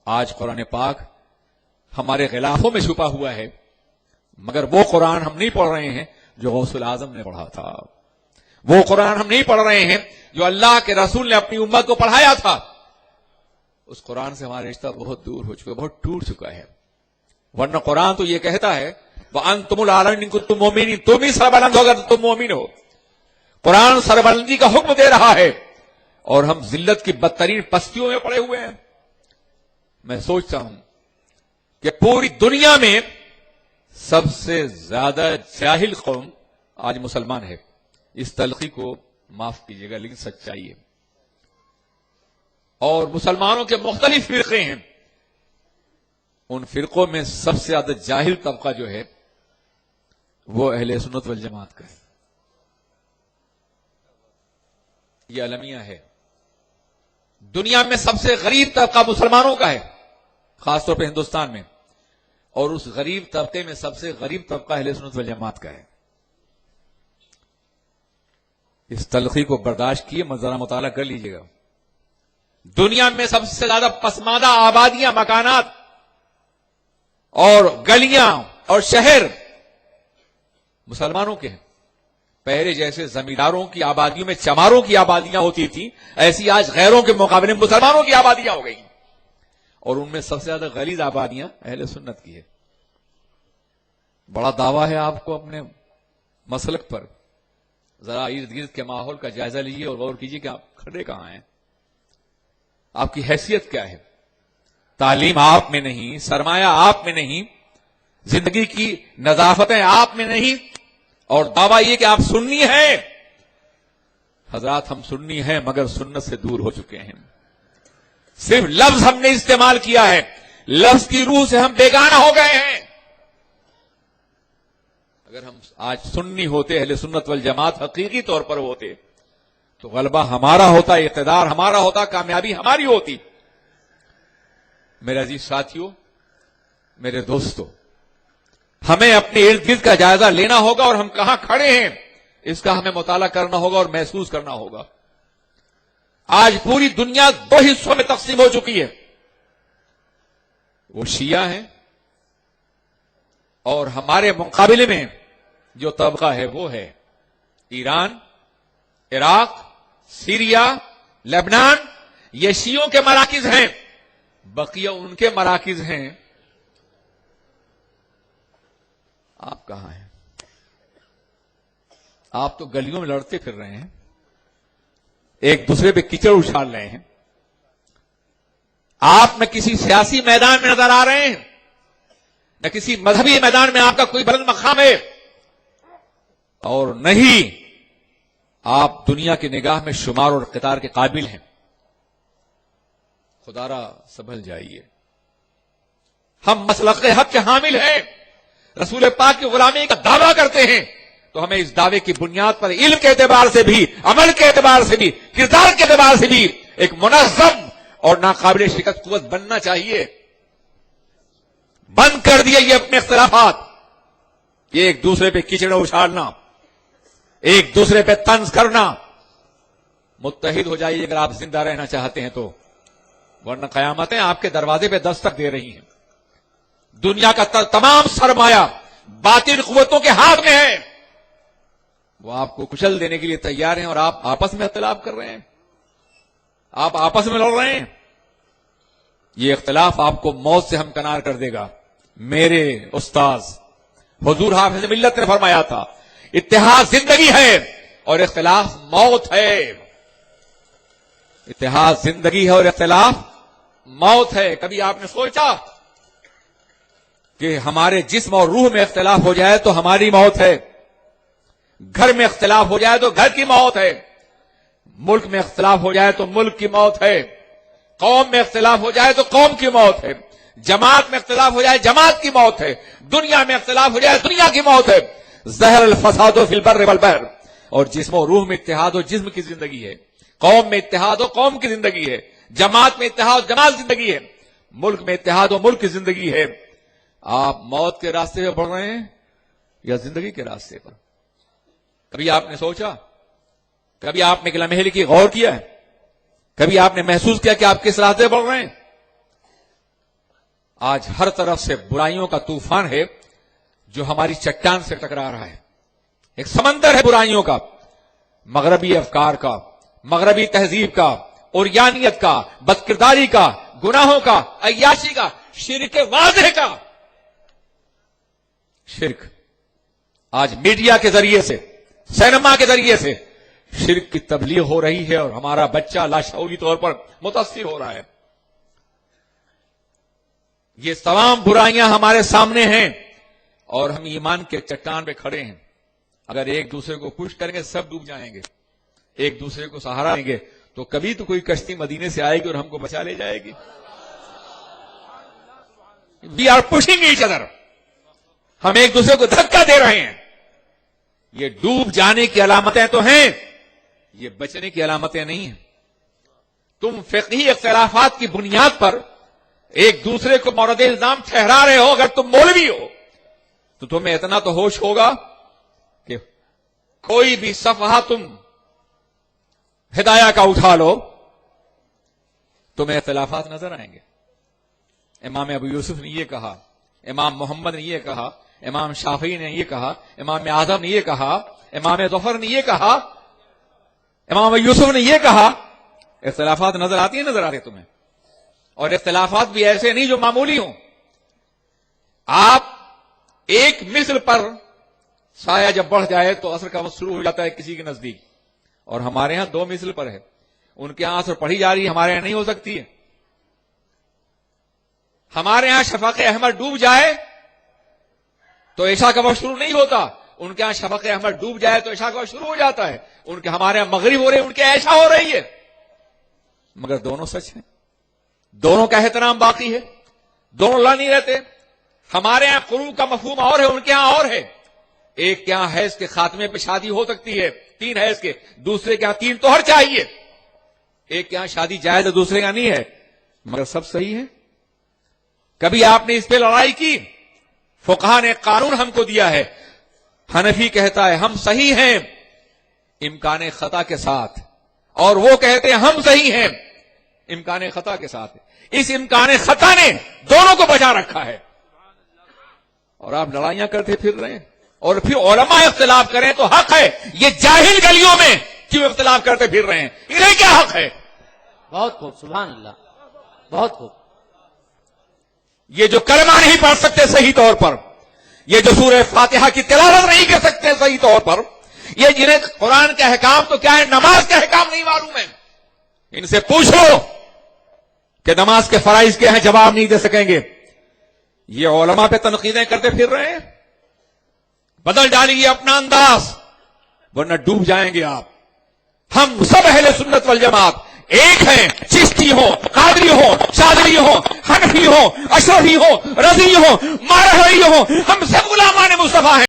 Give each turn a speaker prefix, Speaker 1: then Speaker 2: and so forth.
Speaker 1: آج قرآن پاک ہمارے غلافوں میں چھپا ہوا ہے، مگر وہ قرآن ہم نہیں پڑھ رہے ہیں جو غوث العظم نے پڑھا تھا، وہ قرآن ہم نہیں پڑھ رہے ہیں جو اللہ کے رسول نے اپنی امت کو پڑھایا تھا۔ اس قرآن سے ہمارا رشتہ بہت دور ہو چکا ہے، بہت ٹوٹ چکا ہے، ورنہ قرآن تو یہ کہتا ہے وَأَنْتُمُ الْأَعْلَوْنَ إِن كُنتُم مُؤْمِنِينَ، تم ہی سربلند ہو اگر تم مومن ہو۔ قرآن سربلندی کا حکم دے رہا ہے اور ہم ذلت کی بدترین پستیوں میں پڑے ہوئے ہیں۔ میں سوچتا ہوں کہ پوری دنیا میں سب سے زیادہ جاہل قوم آج مسلمان ہے۔ اس تلخی کو معاف کیجیے گا لیکن سچائی ہے، اور مسلمانوں کے مختلف فرقے ہیں، ان فرقوں میں سب سے زیادہ جاہل طبقہ جو ہے وہ اہل سنت والجماعت کا ہے۔ یہ المیہ ہے۔ دنیا میں سب سے غریب طبقہ مسلمانوں کا ہے، خاص طور پہ ہندوستان میں، اور اس غریب طبقے میں سب سے غریب طبقہ اہل سنت والجماعت کا ہے۔ اس تلخی کو برداشت کیے، ذرا مطالعہ کر لیجیے گا۔ دنیا میں سب سے زیادہ پسماندہ آبادیاں، مکانات اور گلیاں اور شہر مسلمانوں کے ہیں۔ پہلے جیسے زمینداروں کی آبادیوں میں چماروں کی آبادیاں ہوتی تھیں، ایسی آج غیروں کے مقابلے میں مسلمانوں کی آبادیاں ہو گئی، اور ان میں سب سے زیادہ غلیظ آبادیاں اہل سنت کی ہے۔ بڑا دعویٰ ہے آپ کو اپنے مسلک پر، ذرا ارد گرد کے ماحول کا جائزہ لیجیے اور غور کیجیے کہ آپ کھڑے کہاں ہیں، آپ کی حیثیت کیا ہے۔ تعلیم آپ میں نہیں، سرمایہ آپ میں نہیں، زندگی کی نظافتیں آپ میں نہیں، اور دعویٰ یہ کہ آپ سنی ہیں۔ حضرات ہم سنی ہیں مگر سنت سے دور ہو چکے ہیں، صرف لفظ ہم نے استعمال کیا ہے، لفظ کی روح سے ہم بیگانہ ہو گئے ہیں۔ اگر ہم آج سنی ہوتے، اہل سنت والجماعت حقیقی طور پر ہوتے، تو غلبہ ہمارا ہوتا، اقتدار ہمارا ہوتا، کامیابی ہماری ہوتی۔ میرے عزیز ساتھیوں، میرے دوستوں، ہمیں اپنے ارد گرد کا جائزہ لینا ہوگا، اور ہم کہاں کھڑے ہیں اس کا ہمیں مطالعہ کرنا ہوگا اور محسوس کرنا ہوگا۔ آج پوری دنیا دو حصوں میں تقسیم ہو چکی ہے، وہ شیعہ ہیں، اور ہمارے مقابلے میں جو طبقہ ہے وہ ہے ایران، عراق، سیریا، لبنان۔ یہ شیعوں کے مراکز ہیں، بقیہ ان کے مراکز ہیں۔ آپ کہاں ہیں؟ آپ تو گلیوں میں لڑتے پھر رہے ہیں، ایک دوسرے پہ کیچڑ اچھال رہے ہیں، آپ نہ کسی سیاسی میدان میں نظر آ رہے ہیں، نہ کسی مذہبی میدان میں آپ کا کوئی بلند مقام ہے، اور نہیں آپ دنیا کی نگاہ میں شمار اور قطار کے قابل ہیں۔ خدا را سنبھل جائیے۔ ہم مسلک حق کے حامل ہیں، رسول پاک کی غلامی کا دعویٰ کرتے ہیں، تو ہمیں اس دعوے کی بنیاد پر علم کے اعتبار سے بھی، عمل کے اعتبار سے بھی، کردار کے اعتبار سے بھی ایک منظم اور ناقابل شکست قوت بننا چاہیے۔ بند کر دیے یہ اپنے اختلافات، یہ ایک دوسرے پہ کیچڑ اچھالنا، ایک دوسرے پہ طنز کرنا۔ متحد ہو جائیے اگر آپ زندہ رہنا چاہتے ہیں تو، ورنہ قیامتیں آپ کے دروازے پہ دستک دے رہی ہیں۔ دنیا کا تمام سرمایہ باطل قوتوں کے ہاتھ میں ہے، وہ آپ کو کچل دینے کے لیے تیار ہیں، اور آپ آپس میں اختلاف کر رہے ہیں، آپ آپس میں لڑ رہے ہیں۔ یہ اختلاف آپ کو موت سے ہمکنار کر دے گا۔ میرے استاذ حضور حافظ ملت نے فرمایا تھا، اتحاد زندگی ہے اور اختلاف موت ہے۔ اتحاد زندگی ہے اور اختلاف موت ہے۔ کبھی آپ نے سوچا کہ ہمارے جسم اور روح میں اختلاف ہو جائے تو ہماری موت ہے، گھر میں اختلاف ہو جائے تو گھر کی موت ہے، ملک میں اختلاف ہو جائے تو ملک کی موت ہے، قوم میں اختلاف ہو جائے تو قوم کی موت ہے، جماعت میں اختلاف ہو جائے جماعت کی موت ہے، دنیا میں اختلاف ہو جائے دنیا کی موت ہے۔ زہر الفساد فی البر والبحر، اور جسم و روح میں اتحاد و جسم کی زندگی ہے، قوم میں اتحاد و قوم کی زندگی ہے، جماعت میں اتحاد و جماعت زندگی ہے، ملک میں اتحاد و ملک کی زندگی ہے۔ آپ موت کے راستے پہ بڑھ رہے ہیں یا زندگی کے راستے پر؟ کبھی آپ نے سوچا؟ کبھی آپ نے ایک لمحے کی غور کیا ہے؟ کبھی آپ نے محسوس کیا کہ آپ کس راستے بڑھ رہے ہیں؟ آج ہر طرف سے برائیوں کا طوفان ہے جو ہماری چٹان سے ٹکرا رہا ہے. ایک سمندر ہے برائیوں کا، مغربی افکار کا، مغربی تہذیب کا، اوریانیت کا، بدکرداری کا، گناہوں کا، عیاشی کا، شرک واضح کا. شرک آج میڈیا کے ذریعے سے، سینما کے ذریعے سے شرک کی تبلیغ ہو رہی ہے اور ہمارا بچہ لاشعوری طور پر متاثر ہو رہا ہے. یہ تمام برائیاں ہمارے سامنے ہیں اور ہم ایمان کے چٹان پہ کھڑے ہیں. اگر ایک دوسرے کو پش کریں گے سب ڈوب جائیں گے. ایک دوسرے کو سہارا دیں گے تو کبھی تو کوئی کشتی مدینے سے آئے گی اور ہم کو بچا لے جائے گی. We are pushing each other. ہم ایک دوسرے کو دھکا دے رہے ہیں. یہ ڈوب جانے کی علامتیں تو ہیں، یہ بچنے کی علامتیں نہیں ہیں. تم فقہی اختلافات کی بنیاد پر ایک دوسرے کو مورد الزام ٹھہرا رہے ہو. اگر تم مولوی ہو تو تمہیں اتنا تو ہوش ہوگا کہ کوئی بھی صفحہ تم ہدایہ کا اٹھا لو تمہیں اختلافات نظر آئیں گے. امام ابو یوسف نے یہ کہا، امام محمد نے یہ کہا، امام شافعی نے یہ کہا، امام اعظم نے یہ کہا، امام ظفر نے یہ کہا، امام ابو یوسف نے یہ کہا. اختلافات نظر آتی ہیں، نظر آتے تمہیں. اور اختلافات بھی ایسے نہیں جو معمولی ہوں. آپ ایک مثل پر سایہ جب بڑھ جائے تو اثر کا وقت شروع ہو جاتا ہے کسی کے نزدیک، اور ہمارے ہاں 2 مثل پر ہے. ان کے ہاں اثر پڑھی جا رہی ہے، ہمارے ہاں نہیں ہو سکتی ہے. ہمارے ہاں شفق احمر ڈوب جائے تو عشاء کا وقت شروع نہیں ہوتا. ان کے ہاں شفق احمر ڈوب جائے تو عشاء کا وقت شروع ہو جاتا ہے. ان کے ہمارے ہاں مغرب ہو رہے ہیں، ان کے عشاء ہو رہی ہے. مگر دونوں سچ ہیں، دونوں کا احترام باقی ہے، دونوں لا نہیں رہتے. ہمارے ہاں قروء کا مفہوم اور ہے، ان کے ہاں اور ہے. ایک کے ہاں حیض کے خاتمے پہ شادی ہو سکتی ہے 3 حیض کے، دوسرے کے ہاں 3 طہر چاہیے. ایک کے ہاں شادی جائز ہے، دوسرے کا نہیں ہے. مگر سب صحیح ہے. کبھی آپ نے اس پہ لڑائی کی؟ فقہا نے قانون ہم کو دیا ہے. حنفی کہتا ہے ہم صحیح ہیں امکان خطا کے ساتھ، اور وہ کہتے ہیں ہم صحیح ہیں امکان خطا کے ساتھ. اس امکان خطا نے دونوں کو بچا رکھا ہے. اور آپ لڑائیاں کرتے پھر رہے ہیں. اور پھر علماء اختلاف کریں تو حق ہے. یہ جاہل گلیوں میں کیوں اختلاف کرتے پھر رہے ہیں؟ انہیں کیا حق ہے؟
Speaker 2: بہت خوب، سبحان اللہ، بہت خوب.
Speaker 1: یہ جو کلمہ نہیں پڑھ سکتے صحیح طور پر، یہ جو سورہ فاتحہ کی تلاوت نہیں کر سکتے صحیح طور پر، یہ جنہیں قرآن کے احکام تو کیا ہے، نماز کے احکام نہیں معلوم ہے، ان سے پوچھ لو کہ نماز کے فرائض کیا ہیں، جواب نہیں دے سکیں گے. یہ علماء پہ تنقیدیں کرتے پھر رہے ہیں. بدل ڈالیے اپنا انداز ورنہ ڈوب جائیں گے آپ. ہم سب اہل سنت والجماعت ایک ہیں، چشتی ہو، قادری ہو، شاذلی ہو، حنفی ہو، اشرفی ہو، رضی ہو، مارحوی ہو، ہم سب غلامان مصطفیٰ ہیں.